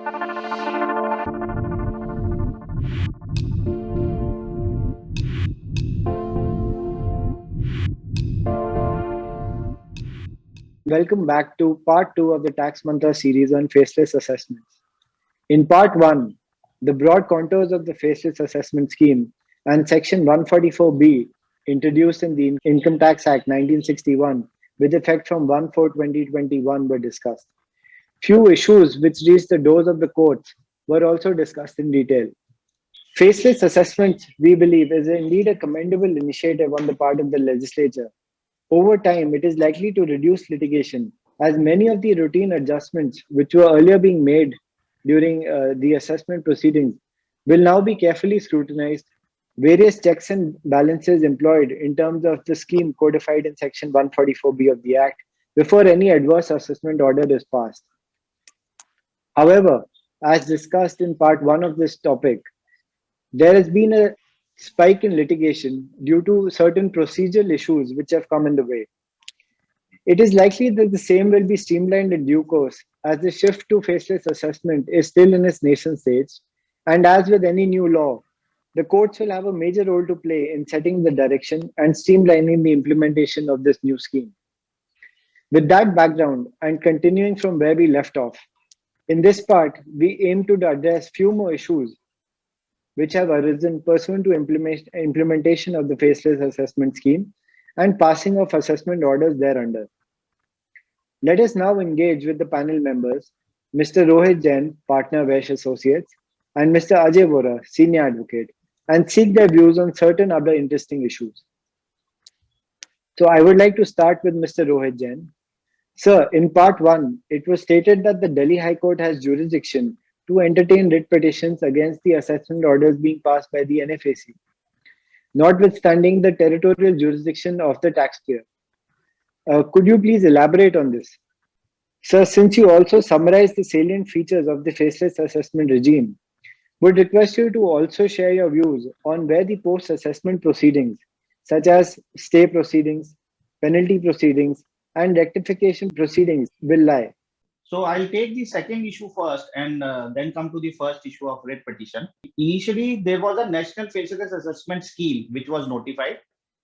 Welcome back to part 2 of the Tax Mantra series on faceless assessments. In part 1, the broad contours of the faceless assessment scheme and section 144B introduced in the Income Tax Act 1961 with effect from 1/4/2021 were discussed. Few issues which reached the doors of the courts were also discussed in detail. Faceless assessments, we believe, is indeed a commendable initiative on the part of the legislature. Over time, it is likely to reduce litigation, as many of the routine adjustments which were earlier being made during the assessment proceedings will now be carefully scrutinized. Various checks and balances employed in terms of the scheme codified in Section 144B of the Act before any adverse assessment order is passed. However, as discussed in part 1 of this topic, there has been a spike in litigation due to certain procedural issues which have come in the way. It is likely that the same will be streamlined in due course, as the shift to faceless assessment is still in its nascent stage. And as with any new law, the courts will have a major role to play in setting the direction and streamlining the implementation of this new scheme. With that background and continuing from where we left off, in this part, we aim to address few more issues which have arisen pursuant to implementation of the faceless assessment scheme and passing of assessment orders thereunder. Let us now engage with the panel members, Mr. Rohit Jain, partner Vaish Associates, and Mr. Ajay Vora, senior advocate, and seek their views on certain other interesting issues. So I would like to start with Mr. Rohit Jain. Sir, in part 1, it was stated that the Delhi High Court has jurisdiction to entertain writ petitions against the assessment orders being passed by the NFAC, notwithstanding the territorial jurisdiction of the taxpayer. Could you please elaborate on this? Sir, since you also summarized the salient features of the faceless assessment regime, would request you to also share your views on where the post-assessment proceedings, such as stay proceedings, penalty proceedings, and rectification proceedings will lie. So I'll take the second issue first and then come to the first issue of writ petition. Initially, there was a national faceless assessment scheme which was notified,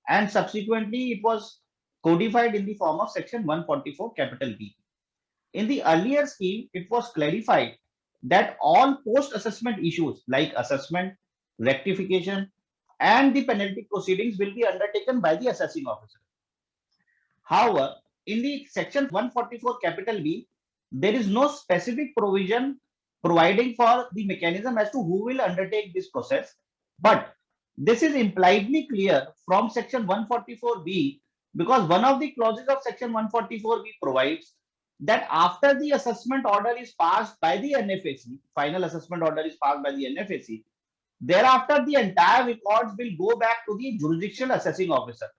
and subsequently it was codified in the form of section 144 capital B. In the earlier scheme, it was clarified that all post-assessment issues like assessment, rectification, and the penalty proceedings will be undertaken by the assessing officer. However, in the section 144 capital B, there is no specific provision providing for the mechanism as to who will undertake this process. But this is impliedly clear from section 144B, because one of the clauses of section 144B provides that after the assessment order is passed by the NFAC, final assessment order is passed by the NFAC, thereafter the entire records will go back to the jurisdictional assessing officer,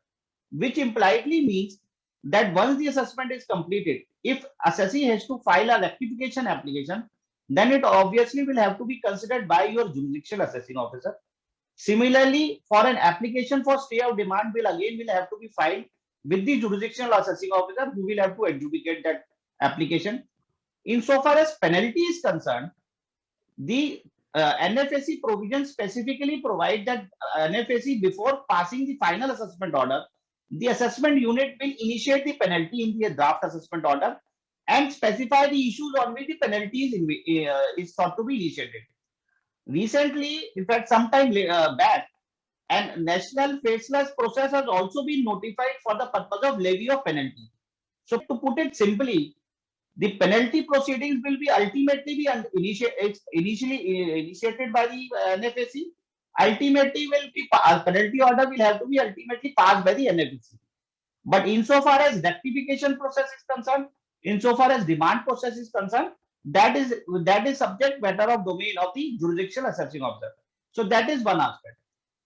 which impliedly means that once the assessment is completed, if assessee has to file a rectification application, then it obviously will have to be considered by your jurisdictional assessing officer. Similarly, for an application for stay of demand will have to be filed with the jurisdictional assessing officer, who will have to adjudicate that application. Insofar as penalty is concerned, the NFAC provision specifically provide that NFAC, before passing the final assessment order, the assessment unit will initiate the penalty in the draft assessment order and specify the issues on which the penalty is thought to be initiated. Recently, in fact, sometime back, and national faceless process has also been notified for the purpose of levy of penalty. So, to put it simply, the penalty proceedings will be ultimately be initially initiated by the NFAC. Ultimately, penalty order will have to be ultimately passed by the NFAC. But insofar as rectification process is concerned, insofar as demand process is concerned, that is subject matter of domain of the jurisdictional assessing officer. So that is one aspect.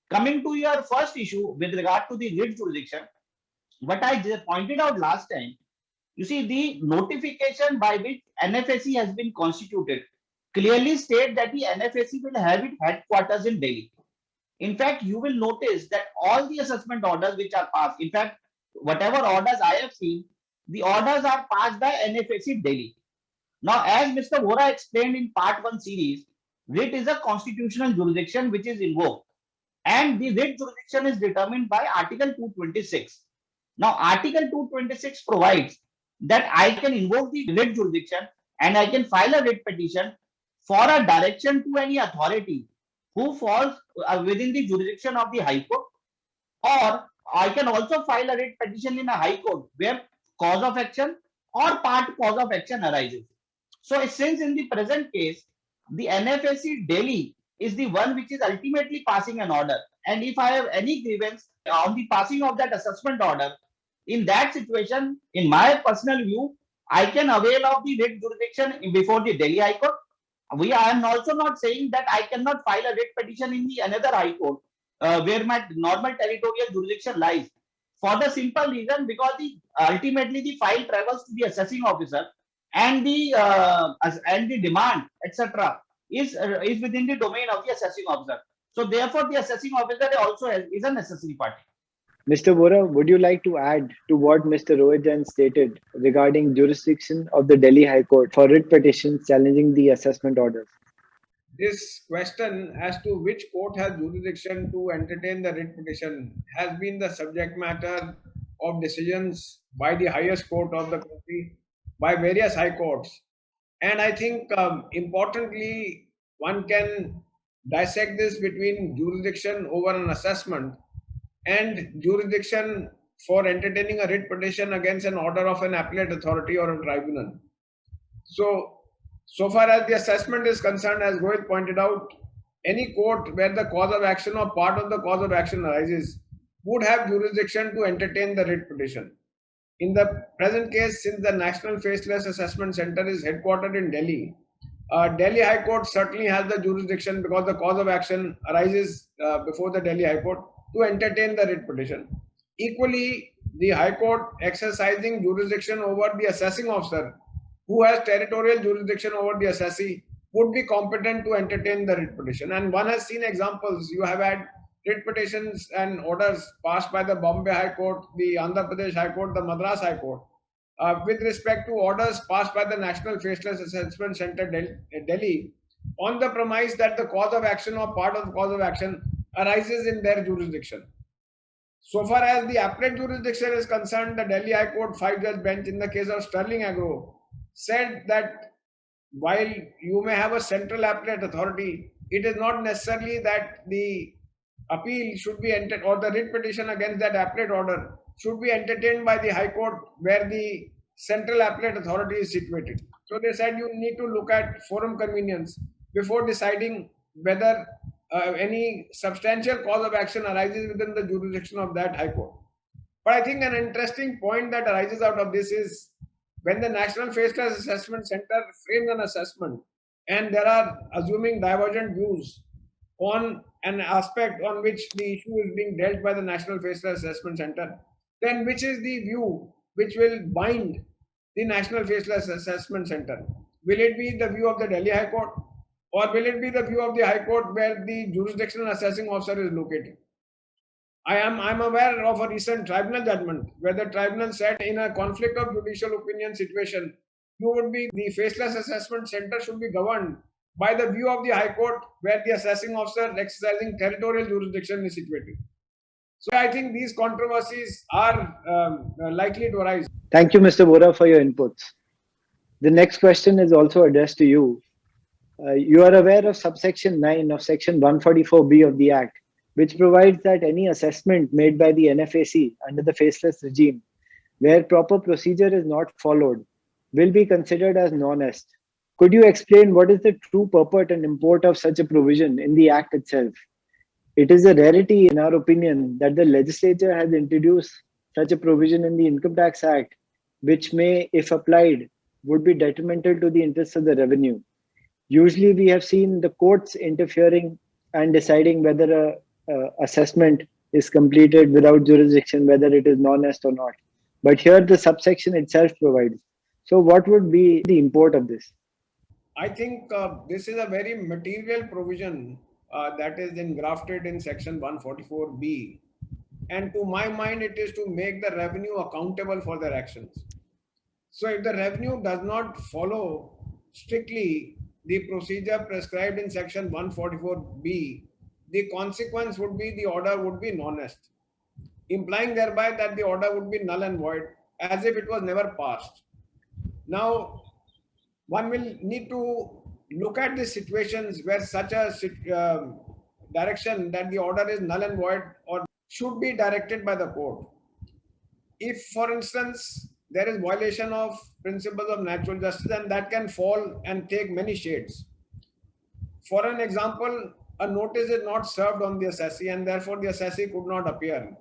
Coming to your first issue with regard to the writ jurisdiction, what I just pointed out last time, you see, the notification by which NFAC has been constituted clearly state that the NFAC will have its headquarters in Delhi. In fact, you will notice that all the assessment orders which are passed, in fact, whatever orders I have seen, the orders are passed by NFAC Delhi. Now, as Mr. Vora explained in part 1 series, writ is a constitutional jurisdiction which is invoked, and the writ jurisdiction is determined by Article 226. Now, Article 226 provides that I can invoke the writ jurisdiction and I can file a writ petition for a direction to any authority who falls within the jurisdiction of the High Court, or I can also file a writ petition in a High Court where cause of action or part cause of action arises. So, since in the present case, the NFSC Delhi is the one which is ultimately passing an order, and if I have any grievance on the passing of that assessment order, in that situation, in my personal view, I can avail of the writ jurisdiction before the Delhi High Court. We are also not saying that I cannot file a writ petition in the another High Court where my normal territorial jurisdiction lies. For the simple reason, because ultimately the file travels to the assessing officer, and the demand, etc., is within the domain of the assessing officer. So therefore, the assessing officer also is a necessary party. Mr. Vora, would you like to add to what Mr. Rohit Jain stated regarding jurisdiction of the Delhi High Court for writ petitions challenging the assessment orders? This question as to which court has jurisdiction to entertain the writ petition has been the subject matter of decisions by the highest court of the country, by various high courts. And I think importantly, one can dissect this between jurisdiction over an assessment and jurisdiction for entertaining a writ petition against an order of an appellate authority or a tribunal. So far as the assessment is concerned, as Rohit pointed out, any court where the cause of action or part of the cause of action arises would have jurisdiction to entertain the writ petition. In the present case, since the National Faceless Assessment Center is headquartered in Delhi, Delhi High Court certainly has the jurisdiction, because the cause of action arises before the Delhi High Court, to entertain the writ petition. Equally, the High Court exercising jurisdiction over the assessing officer, who has territorial jurisdiction over the assessee, would be competent to entertain the writ petition. And one has seen examples. You have had writ petitions and orders passed by the Bombay High Court, the Andhra Pradesh High Court, the Madras High Court, with respect to orders passed by the National Faceless Assessment Center Delhi, on the premise that the cause of action or part of the cause of action arises in their jurisdiction. So far as the appellate jurisdiction is concerned, the Delhi High Court 5-judge bench in the case of Sterling Agro said that while you may have a central appellate authority, it is not necessarily that the appeal should be entered, or the writ petition against that appellate order should be entertained by the High Court where the central appellate authority is situated. So they said you need to look at forum convenience before deciding whether any substantial cause of action arises within the jurisdiction of that High Court. But I think an interesting point that arises out of this is when the National Faceless Assessment Center frames an assessment and there are assuming divergent views on an aspect on which the issue is being dealt by the National Faceless Assessment Center, then which is the view which will bind the National Faceless Assessment Center? Will it be the view of the Delhi High Court, or will it be the view of the High Court where the jurisdictional assessing officer is located? I'm aware of a recent tribunal judgment where the tribunal said in a conflict of judicial opinion situation, the Faceless Assessment Center should be governed by the view of the High Court where the assessing officer exercising territorial jurisdiction is situated. So I think these controversies are likely to arise. Thank you, Mr. Vora, for your inputs. The next question is also addressed to you. You are aware of subsection 9 of section 144B of the Act, which provides that any assessment made by the NFAC under the faceless regime, where proper procedure is not followed, will be considered as non-est. Could you explain what is the true purport and import of such a provision in the Act itself? It is a rarity, in our opinion, that the legislature has introduced such a provision in the Income Tax Act, which may, if applied, would be detrimental to the interests of the revenue. Usually, we have seen the courts interfering and deciding whether a assessment is completed without jurisdiction, whether it is non-est or not. But here, the subsection itself provides. So, what would be the import of this? I think this is a very material provision that is engrafted in section 144B. And to my mind, it is to make the revenue accountable for their actions. So if the revenue does not follow strictly the procedure prescribed in section 144B, the consequence would be the order would be non-est, implying thereby that the order would be null and void as if it was never passed. Now, one will need to look at the situations where such a direction that the order is null and void or should be directed by the court. If, for instance, there is violation of principles of natural justice, and that can fall and take many shades. For an example, a notice is not served on the assessee and therefore the assessee could not appear.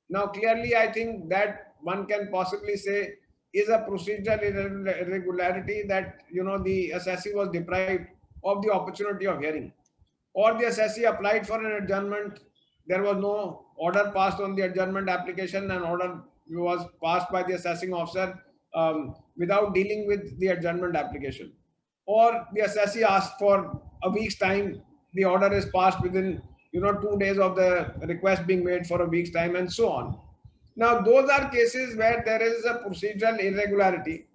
Now, clearly, I think that one can possibly say is a procedural irregularity that the assessee was deprived of the opportunity of hearing, or the assessee applied for an adjournment. There was no order passed on the adjournment application, and order was passed by the assessing officer without dealing with the adjournment application, or the assessee asked for a week's time, the order is passed within 2 days of the request being made for a week's time, and so on. Now, those are cases where there is a procedural irregularity.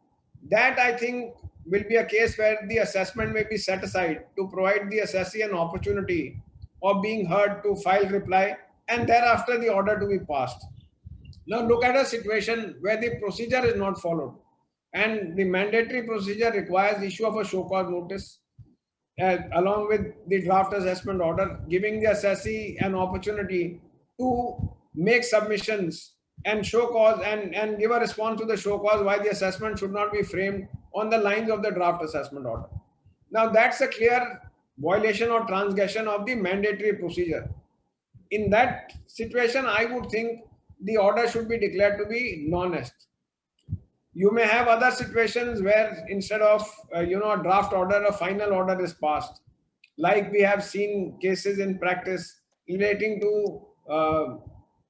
That, I think, will be a case where the assessment may be set aside to provide the assessee an opportunity of being heard to file reply and thereafter the order to be passed. Now, look at a situation where the procedure is not followed and the mandatory procedure requires issue of a show cause notice along with the draft assessment order, giving the assessee an opportunity to make submissions and show cause and give a response to the show cause why the assessment should not be framed on the lines of the draft assessment order. Now, that's a clear violation or transgression of the mandatory procedure. In that situation, I would think the order should be declared to be non-est. You may have other situations where instead of a draft order, a final order is passed, like we have seen cases in practice relating to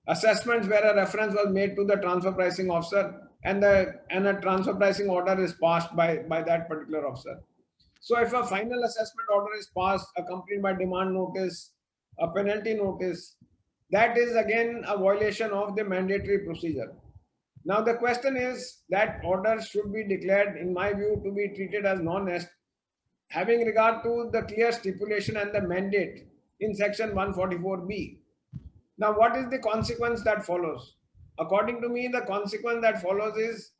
assessments where a reference was made to the transfer pricing officer and a transfer pricing order is passed by that particular officer. So if a final assessment order is passed accompanied by demand notice, a penalty notice, that is again a violation of the mandatory procedure. Now, the question is that order should be declared, in my view, to be treated as non-est, having regard to the clear stipulation and the mandate in section 144B. Now, what is the consequence that follows? According to me, the consequence that follows is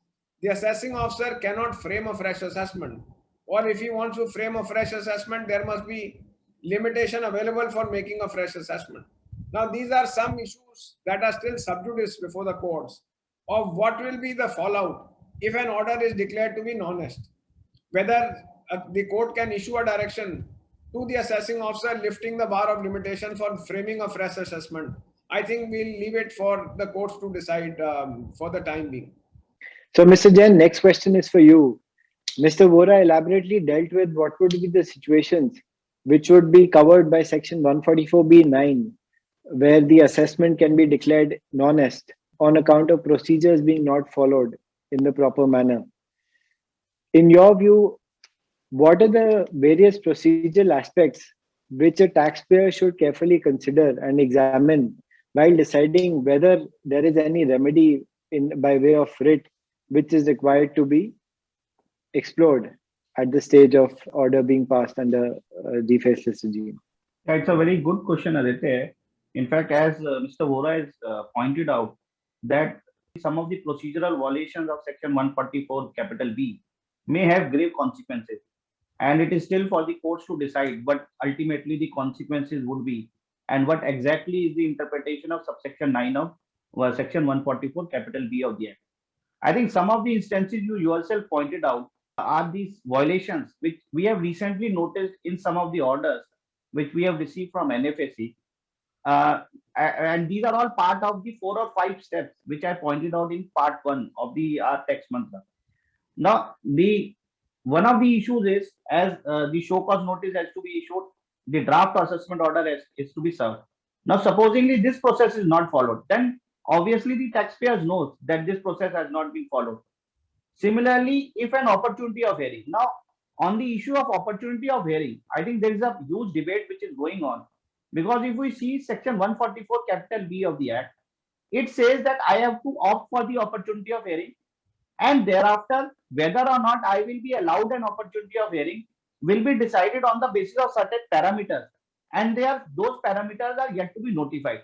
the assessing officer cannot frame a fresh assessment, or if he wants to frame a fresh assessment, there must be limitation available for making a fresh assessment. Now, these are some issues that are still sub judice before the courts of what will be the fallout if an order is declared to be non-est. Whether the court can issue a direction to the assessing officer lifting the bar of limitation for framing a fresh assessment. I think we'll leave it for the courts to decide for the time being. So, Mr. Jain, next question is for you. Mr. Vora elaborately dealt with what would be the situations which would be covered by section 144B9, where the assessment can be declared non-est on account of procedures being not followed in the proper manner. In your view, what are the various procedural aspects which a taxpayer should carefully consider and examine while deciding whether there is any remedy by way of writ which is required to be explored at the stage of order being passed under the faceless regime? Yeah, it's a very good question, Aditya. In fact, as Mr. Vora has pointed out, that some of the procedural violations of section 144 capital B may have grave consequences, and it is still for the courts to decide what ultimately the consequences would be and what exactly is the interpretation of subsection 9 of section 144 capital B of the Act. I think some of the instances you yourself pointed out are these violations which we have recently noticed in some of the orders which we have received from NFSC. And these are all part of the 4 or 5 steps which I pointed out in part 1 of the text mantra. Now, one of the issues is, as the show cause notice has to be issued, the draft assessment order is to be served. Now, supposingly this process is not followed, then obviously the taxpayers knows that this process has not been followed. Similarly, if an opportunity of hearing, now on the issue of opportunity of hearing, I think there is a huge debate which is going on, because if we see section 144 capital B of the Act, it says that I have to opt for the opportunity of hearing And thereafter, whether or not I will be allowed an opportunity of hearing will be decided on the basis of certain parameters. And those parameters are yet to be notified.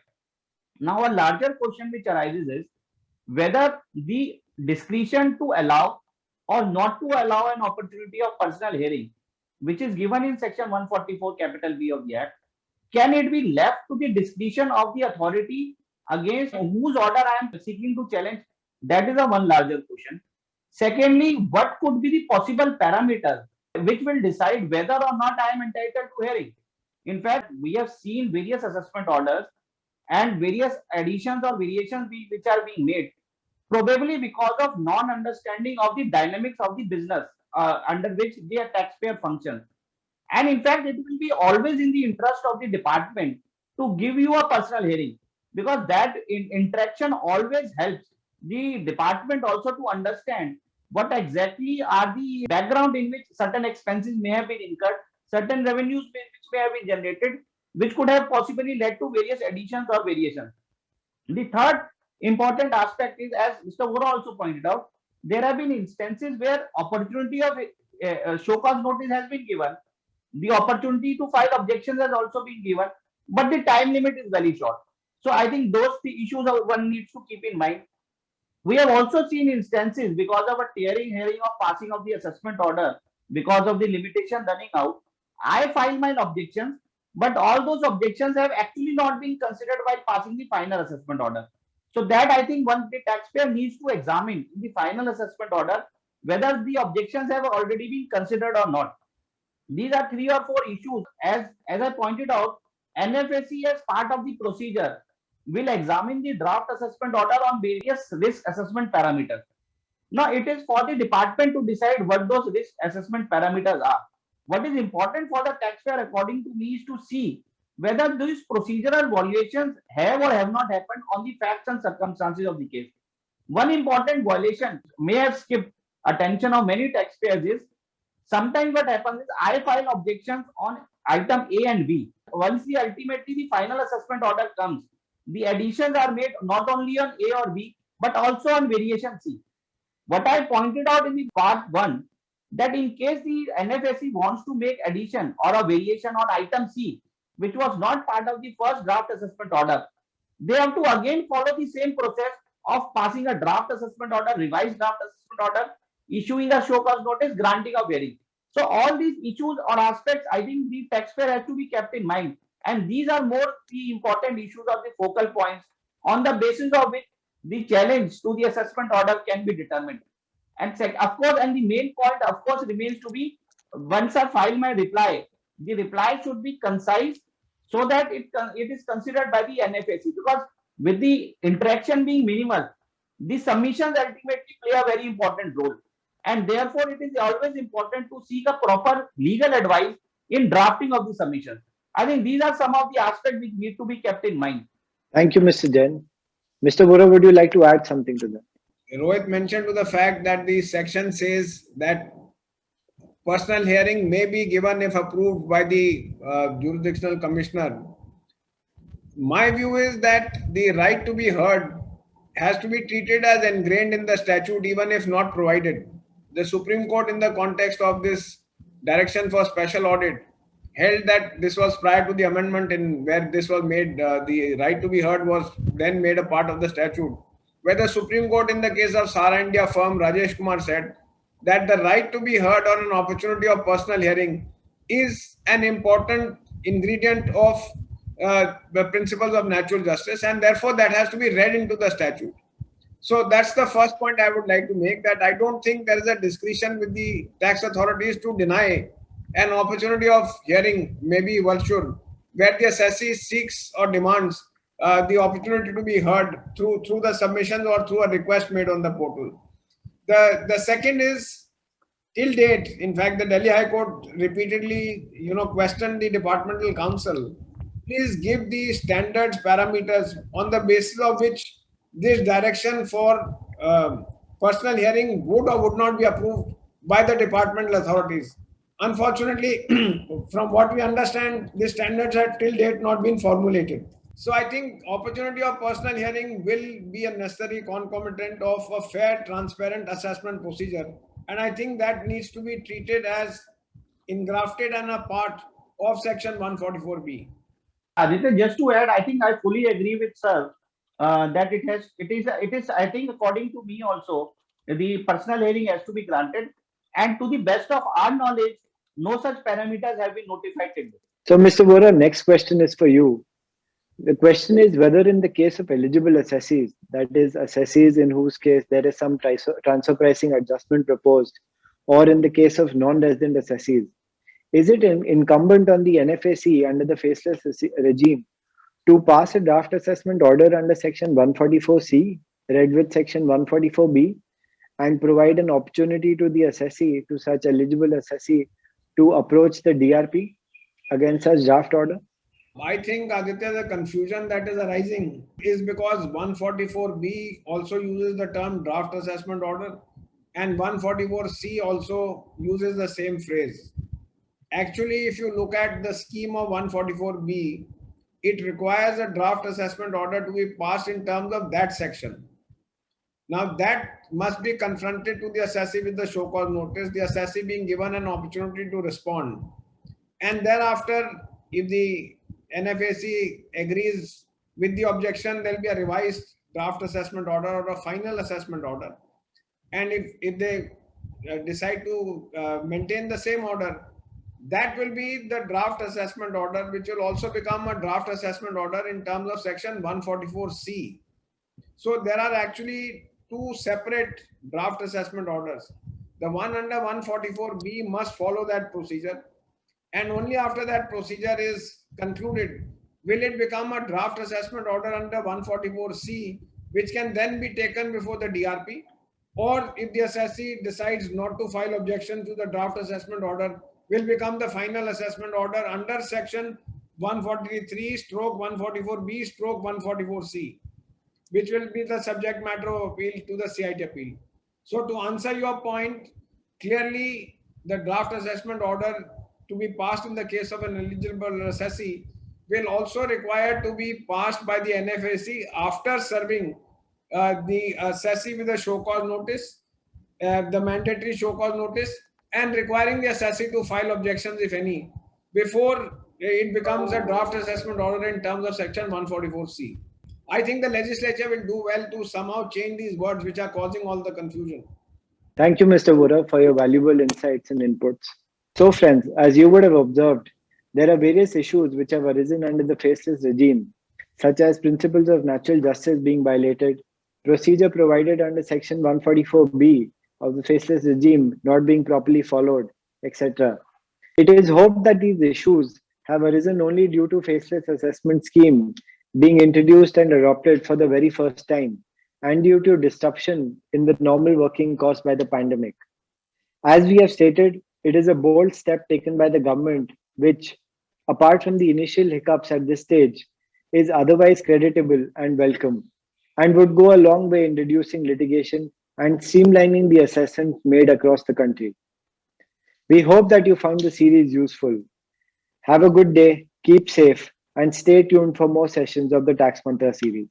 Now, a larger question which arises is whether the discretion to allow or not to allow an opportunity of personal hearing, which is given in section 144 capital B of the Act, can it be left to the discretion of the authority against whose order I am seeking to challenge? That is a one larger question. Secondly, what could be the possible parameters which will decide whether or not I am entitled to hearing? In fact, we have seen various assessment orders and various additions or variations which are being made, probably because of non-understanding of the dynamics of the business under which the taxpayer functions. And in fact, it will be always in the interest of the department to give you a personal hearing, because that interaction always helps the department also to understand what exactly are the background in which certain expenses may have been incurred, certain revenues which may have been generated, which could have possibly led to various additions or variations. The third important aspect is, as Mr. Vora also pointed out, there have been instances where opportunity of show cause notice has been given, the opportunity to file objections has also been given, but the time limit is very short. So I think those issues one needs to keep in mind. We have also seen instances because of a tearing hearing of passing of the assessment order, because of the limitation running out. I filed my objections, but all those objections have actually not been considered while passing the final assessment order. So that I think one the taxpayer needs to examine in the final assessment order whether the objections have already been considered or not. These are three or four issues. As I pointed out, NFSC as part of the procedure will examine the draft assessment order on various risk assessment parameters. Now it is for the department to decide what those risk assessment parameters are. What is important for the taxpayer, according to me, is to see whether these procedural violations have or have not happened on the facts and circumstances of the case. One important violation may have skipped attention of many taxpayers is sometimes what happens is I file objections on item A and B. Once ultimately the final assessment order comes, the additions are made not only on A or B, but also on variation C. What I pointed out in the part 1, that in case the NFSC wants to make addition or a variation on item C, which was not part of the first draft assessment order, they have to again follow the same process of passing a draft assessment order, revised draft assessment order, issuing a show cause notice, granting a hearing. So all these issues or aspects, I think the taxpayer has to be kept in mind. And these are more the important issues of the focal points on the basis of which the challenge to the assessment order can be determined. And of course, and the main point, of course, remains to be once I file my reply, the reply should be concise so that it is considered by the NFSC, because with the interaction being minimal, the submissions ultimately play a very important role. And therefore, it is always important to seek a proper legal advice in drafting of the submission. I think these are some of the aspects which need to be kept in mind. Thank you, Mr. Jain. Mr. Vora, would you like to add something to that? Rohit mentioned to the fact that the section says that personal hearing may be given if approved by the jurisdictional commissioner. My view is that the right to be heard has to be treated as ingrained in the statute, even if not provided. The Supreme Court, in the context of this direction for special audit, held that this was prior to the amendment in where this was made, the right to be heard was then made a part of the statute. Where the Supreme Court, in the case of Sara India firm, Rajesh Kumar said that the right to be heard or an opportunity of personal hearing is an important ingredient of the principles of natural justice, and therefore that has to be read into the statute. So that's the first point I would like to make, that I don't think there is a discretion with the tax authorities to deny an opportunity of hearing, maybe virtual, where the assessee seeks or demands the opportunity to be heard through the submissions or through a request made on the portal. The second is, till date, in fact, the Delhi High Court repeatedly, questioned the departmental counsel. Please give the standards parameters on the basis of which this direction for personal hearing would or would not be approved by the departmental authorities. Unfortunately, from what we understand, the standards have till date not been formulated. So I think opportunity of personal hearing will be a necessary concomitant of a fair, transparent assessment procedure. And I think that needs to be treated as engrafted and a part of Section 144B. Yeah, Aditya, just to add, I think I fully agree with sir that it is I think according to me also the personal hearing has to be granted, and to the best of our knowledge, no such parameters have been notified till date. So, Mr. Vora, next question is for you. The question is whether, in the case of eligible assessees, that is, assessees in whose case there is some transfer pricing adjustment proposed, or in the case of non resident assessees, is it incumbent on the NFAC under the faceless regime to pass a draft assessment order under Section 144C, read with Section 144B, and provide an opportunity to the assessee, to such eligible assessee, to approach the DRP against such draft order? I think, Aditya, the confusion that is arising is because 144B also uses the term draft assessment order and 144C also uses the same phrase. Actually, if you look at the scheme of 144B, it requires a draft assessment order to be passed in terms of that section. Now, that must be confronted to the assessee with the show cause notice, the assessee being given an opportunity to respond. And thereafter, if the NFAC agrees with the objection, there will be a revised draft assessment order or a final assessment order. And if they decide to maintain the same order, that will be the draft assessment order, which will also become a draft assessment order in terms of Section 144C. So there are actually two separate draft assessment orders. The one under 144B must follow that procedure, and only after that procedure is concluded will it become a draft assessment order under 144C, which can then be taken before the DRP, or if the assessee decides not to file objection to the draft assessment order, will become the final assessment order under Section 143 stroke 144B stroke 144C, which will be the subject matter of appeal to the CIT appeal. So to answer your point, clearly the draft assessment order to be passed in the case of an eligible assessee will also require to be passed by the NFAC after serving the assessee with a show cause notice, the mandatory show cause notice, and requiring the assessee to file objections, if any, before it becomes a draft assessment order in terms of Section 144C. I think the legislature will do well to somehow change these words which are causing all the confusion. Thank you, Mr. Vora, for your valuable insights and inputs. So, friends, as you would have observed, there are various issues which have arisen under the faceless regime, such as principles of natural justice being violated, procedure provided under Section 144B of the faceless regime not being properly followed, etc. It is hoped that these issues have arisen only due to faceless assessment scheme being introduced and adopted for the very first time, and due to disruption in the normal working caused by the pandemic. As we have stated, it is a bold step taken by the government, which, apart from the initial hiccups at this stage, is otherwise creditable and welcome, and would go a long way in reducing litigation and streamlining the assessments made across the country. We hope that you found the series useful. Have a good day, keep safe, and stay tuned for more sessions of the Tax Mantra series.